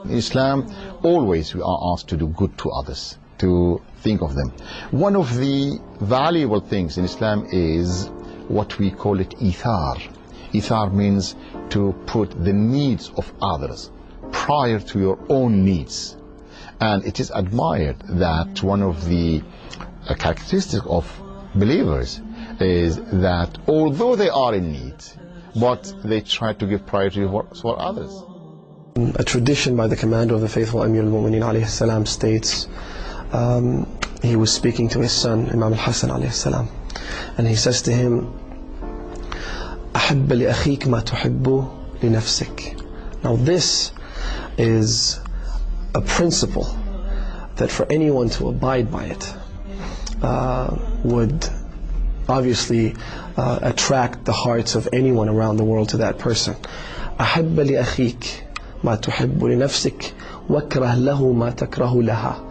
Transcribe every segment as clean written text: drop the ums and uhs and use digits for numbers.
In Islam, always we are asked to do good to others, to think of them. One of the valuable things in Islam is what we call it ithar. Ithar means to put the needs of others prior to your own needs. And it is admired that one of the characteristics of believers is that although they are in need, but they try to give priority for others. A tradition by the commander of the faithful, Amir al-Mu'mineen alayhi salam, states he was speaking to his son, Imam Husseins alayhi salam, and he says to him, أحب لأخيك ما تحب لنفسك. Now this is a principle that for anyone to abide by it would obviously attract the hearts of anyone around the world to that person. أحب لأخيك ما تحب لنفسك واكره له ما تكره لها.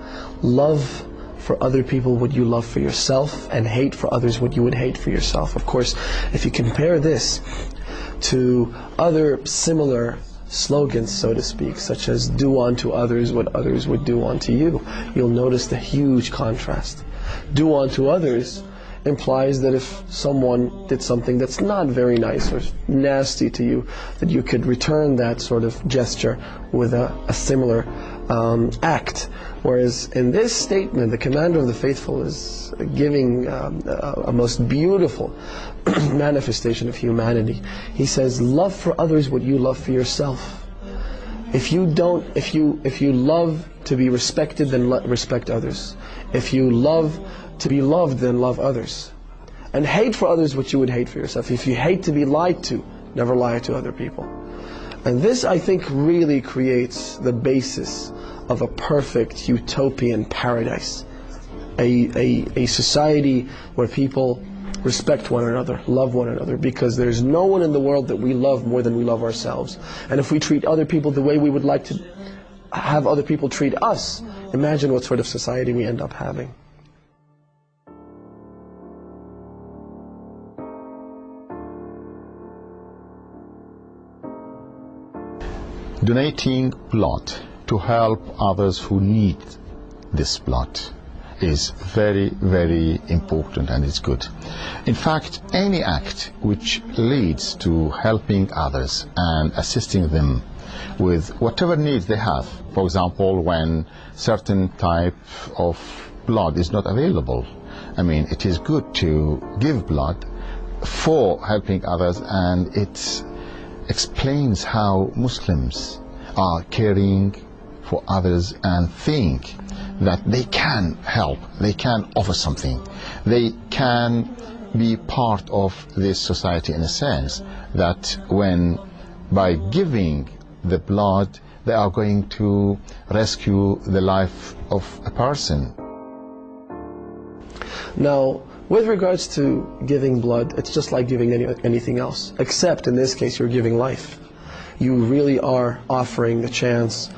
Love for other people what you love for yourself, and hate for others what you would hate for yourself. Of course, if you compare this to other similar slogans, so to speak, such as do unto others what others would do unto you, you'll notice the huge contrast. Do unto others implies that if someone did something that's not very nice or nasty to you, that you could return that sort of gesture with a similar act. Whereas in this statement, the commander of the faithful is giving a most beautiful manifestation of humanity. He says, love for others what you love for yourself. If you love to be respected, then respect others. If you love to be loved, then love others. And hate for others what you would hate for yourself. If you hate to be lied to, never lie to other people. And this, I think, really creates the basis of a perfect utopian paradise. A society where people respect one another, love one another, because there's no one in the world that we love more than we love ourselves. And if we treat other people the way we would like to have other people treat us, imagine what sort of society we end up having. Donating blood to help others who need this blood is very, very important, and it's good. In fact, any act which leads to helping others and assisting them with whatever needs they have, for example, when certain type of blood is not available, I mean, it is good to give blood for helping others, and it explains how Muslims are caring for others and think that they can help, they can offer something, they can be part of this society in a sense, that when by giving the blood they are going to rescue the life of a person. Now, with regards to giving blood, it's just like giving anything else, except in this case you're giving life. You really are offering the chance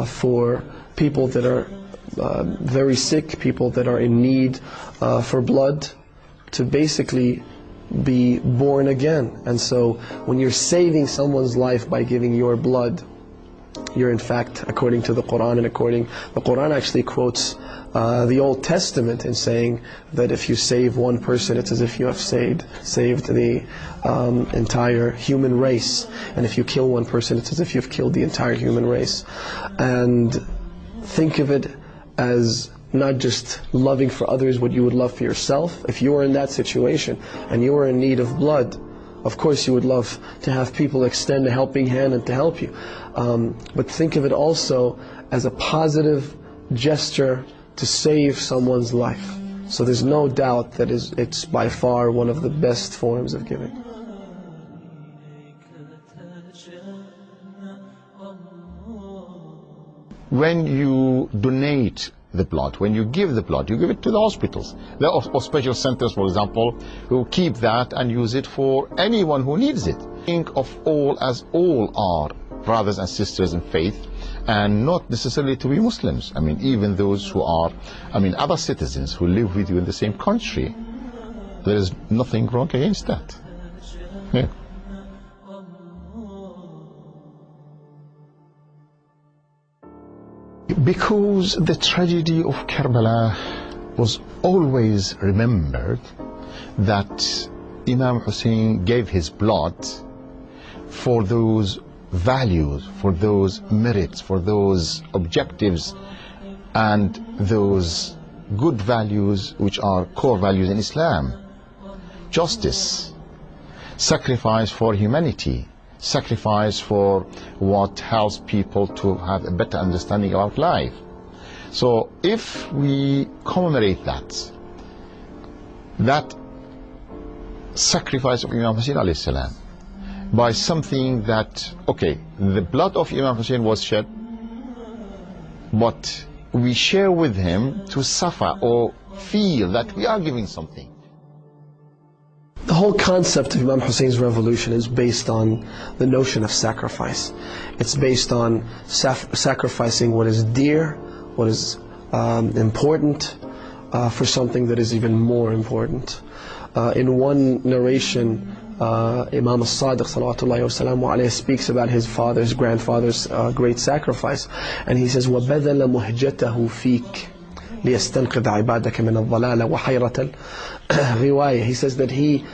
for people that are very sick, people that are in need for blood, to basically be born again. And so when you're saving someone's life by giving your blood, you're in fact, according to the Quran, the Quran actually quotes the Old Testament in saying that if you save one person, it's as if you have saved the entire human race. And if you kill one person, it's as if you've killed the entire human race. And think of it as not just loving for others what you would love for yourself. If you were in that situation and you were in need of blood, of course you would love to have people extend a helping hand and to help you. But think of it also as a positive gesture to save someone's life. So there's no doubt that it's by far one of the best forms of giving. When you donate the blood, when you give the blood, you give it to the hospitals. There are special centers, for example, who keep that and use it for anyone who needs it. Think of all as all are brothers and sisters in faith, and not necessarily to be Muslims. I mean, even those who are, other citizens who live with you in the same country, there is nothing wrong against that. Yeah. Because the tragedy of Karbala was always remembered, that Imam Hussein gave his blood for those values, for those merits, for those objectives, and those good values which are core values in Islam. Justice, sacrifice for humanity, sacrifice for what helps people to have a better understanding about life. So if we commemorate that sacrifice of Imam Hussein alayhi salam by something that, okay, the blood of Imam Hussein was shed, but we share with him to suffer or feel that we are giving something. The whole concept of Imam Hussein's revolution is based on the notion of sacrifice. It's based on sacrificing what is dear, what is important, for something that is even more important. In one narration, Imam As-Sadiq salawatullahi wa salamu alayhi speaks about his grandfather's great sacrifice, and he says, وَبَذَلَ مُهْجَتَهُ فِيكَ لِيَسْتَنْقِذَ عِبَادَكَ مِنَ الضَّلَالَ وَحَيْرَةَ الرِّوَايَةِ. He says that he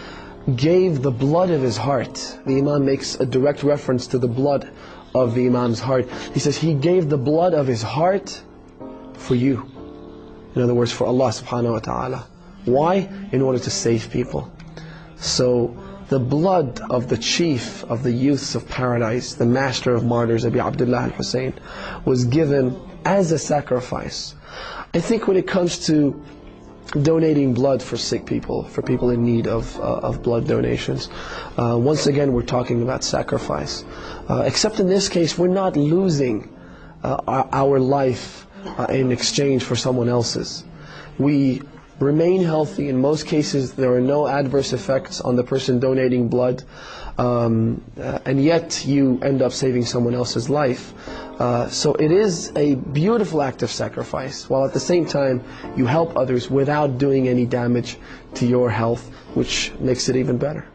gave the blood of his heart. The Imam makes a direct reference to the blood of the Imam's heart. He says he gave the blood of his heart for you. In other words, for Allah subhanahu wa ta'ala. Why? In order to save people. So the blood of the chief of the youths of paradise, the master of martyrs, Abi Abdullah al-Hussein, was given as a sacrifice. I think when it comes to donating blood for sick people, for people in need of blood donations, once again we're talking about sacrifice. Except in this case, we're not losing our life in exchange for someone else's. We remain healthy. In most cases, there are no adverse effects on the person donating blood, and yet you end up saving someone else's life. So it is a beautiful act of sacrifice, while at the same time you help others without doing any damage to your health, which makes it even better.